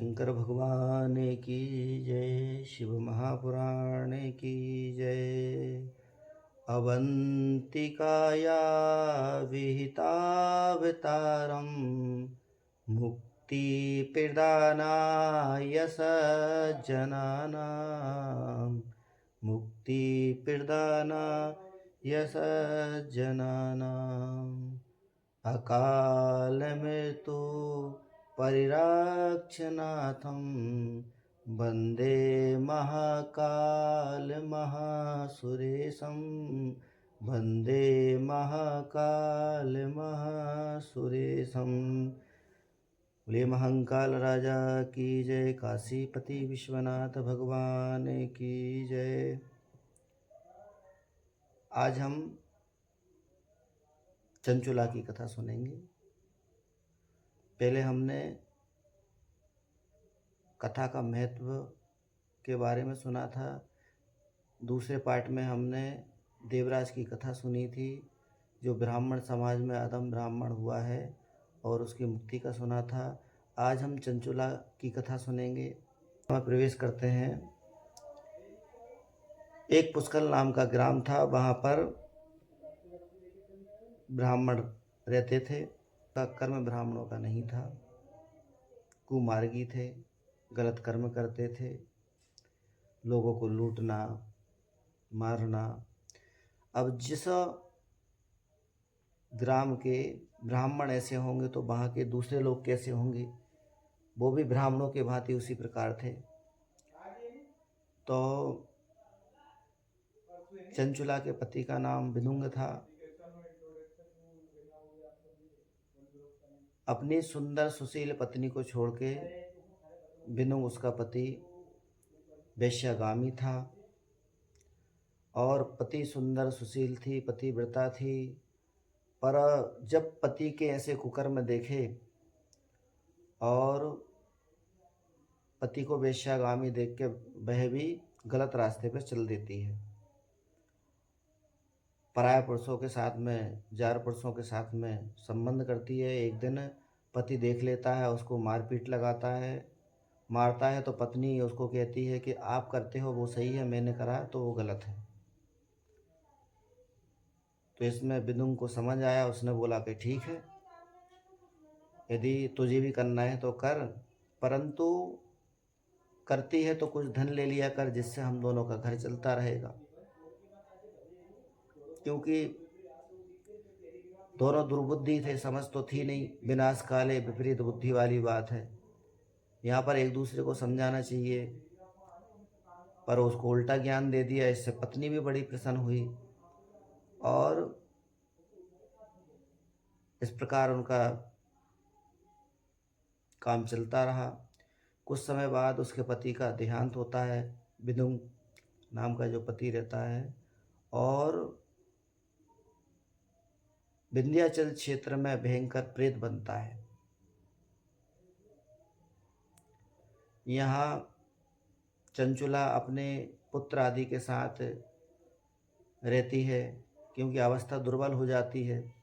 शंकर भगवान की जय। शिव महापुराण की जय। अवंतिकाया विहितावतारं मुक्तिप्रदानाय सज्जनानां। मुक्तिप्रदानाय सज्जनानाम्। अकाल मृत्यु परिरक्षनाथं वन्दे महाकाल महासुरेशं। वन्दे महाकाल महासुरेशं। बोले महाकाल राजा की जय। काशीपति विश्वनाथ भगवान की जय। आज हम चंचुला की कथा सुनेंगे। पहले हमने कथा का महत्व के बारे में सुना था। दूसरे पार्ट में हमने देवराज की कथा सुनी थी, जो ब्राह्मण समाज में अधम ब्राह्मण हुआ है और उसकी मुक्ति का सुना था। आज हम चंचुला की कथा सुनेंगे। हम प्रवेश करते हैं। एक पुष्कर नाम का ग्राम था। वहाँ पर ब्राह्मण रहते थे। का कर्म ब्राह्मणों का नहीं था। कुमार्गी थे, गलत कर्म करते थे, लोगों को लूटना मारना। अब जिस ग्राम के ब्राह्मण ऐसे होंगे तो वहाँ के दूसरे लोग कैसे होंगे। वो भी ब्राह्मणों के भांति उसी प्रकार थे। तो चंचुला के पति का नाम बिनुंग था। अपनी सुंदर सुशील पत्नी को छोड़ के बिनुंग, उसका पति, वैश्यागामी था। और पति सुंदर सुशील थी, पतिव्रता थी। पर जब पति के ऐसे कुकर्म देखे और पति को वैश्यागामी देख के वह भी गलत रास्ते पर चल देती है। पराया पुरुषों के साथ में, जार पुरुषों के साथ में संबंध करती है। एक दिन पति देख लेता है, उसको मारपीट लगाता है, मारता है। तो पत्नी उसको कहती है कि आप करते हो वो सही है, मैंने करा तो वो गलत है। तो इसमें बिनुंग को समझ आया। उसने बोला कि ठीक है, यदि तुझे भी करना है तो कर, परंतु करती है तो कुछ धन ले लिया कर, जिससे हम दोनों का घर चलता रहेगा। क्योंकि दोनों दुर्बुद्धि थे, समझ तो थी नहीं। विनाश काले विपरीत बुद्धि वाली बात है। यहाँ पर एक दूसरे को समझाना चाहिए, पर उसको उल्टा ज्ञान दे दिया। इससे पत्नी भी बड़ी प्रसन्न हुई और इस प्रकार उनका काम चलता रहा। कुछ समय बाद उसके पति का देहांत होता है। बिनुंग नाम का जो पति रहता है, और विंध्याचल क्षेत्र में भयंकर प्रेत बनता है। यहाँ चंचुला अपने पुत्र आदि के साथ रहती है, क्योंकि अवस्था दुर्बल हो जाती है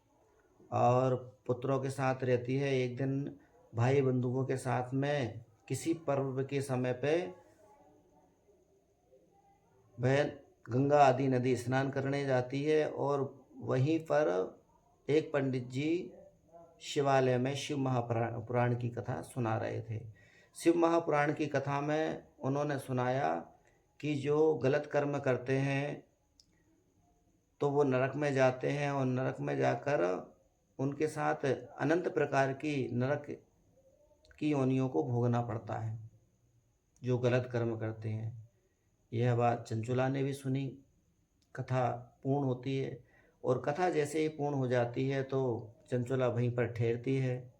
और पुत्रों के साथ रहती है। एक दिन भाई बंधुओं के साथ में किसी पर्व के समय पे वह गंगा आदि नदी स्नान करने जाती है, और वहीं पर एक पंडित जी शिवालय में शिव महापुराण की कथा सुना रहे थे। शिव महापुराण की कथा में उन्होंने सुनाया कि जो गलत कर्म करते हैं तो वो नरक में जाते हैं, और नरक में जाकर उनके साथ अनंत प्रकार की नरक की योनियों को भोगना पड़ता है, जो गलत कर्म करते हैं। यह बात चंचुला ने भी सुनी। कथा पूर्ण होती है, और कथा जैसे ही पूर्ण हो जाती है तो चंचुला वहीं पर ठहरती है।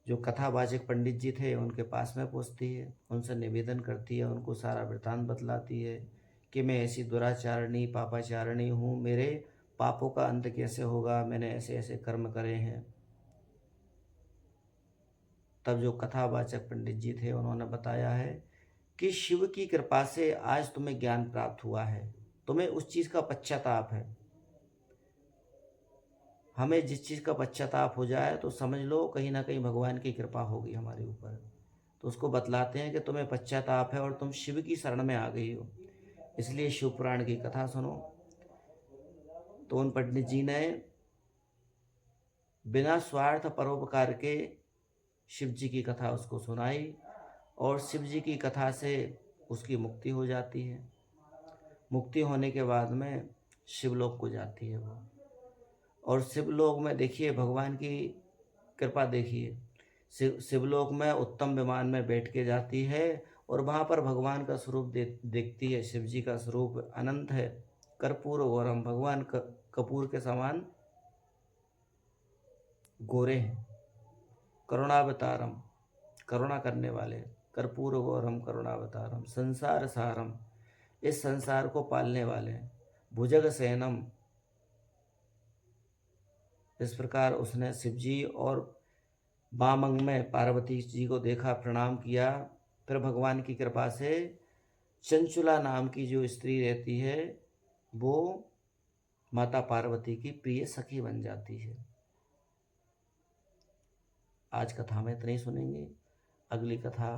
जो कथावाचक पंडित जी थे उनके पास में पहुँचती है, उनसे निवेदन करती है, उनको सारा वृतांत बतलाती है कि मैं ऐसी दुराचारणी पापाचारणी हूँ, मेरे पापों का अंत कैसे होगा, मैंने ऐसे ऐसे कर्म करे हैं। तब जो कथावाचक पंडित जी थे उन्होंने बताया है कि शिव की कृपा से आज तुम्हें ज्ञान प्राप्त हुआ है, तुम्हें उस चीज़ का पश्चाताप है। हमें जिस चीज़ का पश्चाताप हो जाए तो समझ लो कहीं ना कहीं भगवान की कृपा होगी हमारे ऊपर। तो उसको बतलाते हैं कि तुम्हें पश्चाताप है और तुम शिव की शरण में आ गई हो, इसलिए शिव पुराण की कथा सुनो। तो उन पंडित जी ने बिना स्वार्थ परोपकार के शिव जी की कथा उसको सुनाई और शिव जी की कथा से उसकी मुक्ति हो जाती है। मुक्ति होने के बाद में शिवलोक को जाती है वो, और शिवलोक में देखिए भगवान की कृपा देखिए, शिवलोक में उत्तम विमान में बैठ के जाती है और वहाँ पर भगवान का स्वरूप देखती है। शिव जी का स्वरूप अनंत है, कर्पूर गौरम, भगवान कपूर के समान गोरे हैं, करुणावतारम, करुणा करने वाले, कर्पूर गौरम करुणावतारम, संसार सारम, इस संसार को पालने वाले, भुजग सेनम। इस प्रकार उसने शिव जी और बामंग में पार्वती जी को देखा, प्रणाम किया। फिर भगवान की कृपा से चंचुला नाम की जो स्त्री रहती है वो माता पार्वती की प्रिय सखी बन जाती है। आज कथा में इतना ही सुनेंगे। अगली कथा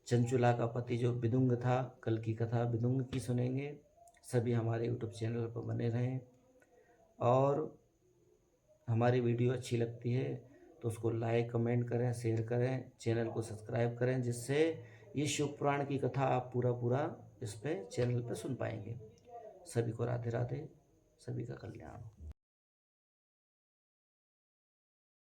चंचुला का पति जो बिदुंग था, कल की कथा बिदुंग की सुनेंगे। सभी हमारे यूट्यूब चैनल पर बने रहें, और हमारी वीडियो अच्छी लगती है तो उसको लाइक कमेंट करें, शेयर करें, चैनल को सब्सक्राइब करें, जिससे ये शिव पुराण की कथा आप पूरा इस पे चैनल पे सुन पाएंगे। सभी को राधे राधे, सभी का कल्याण हो।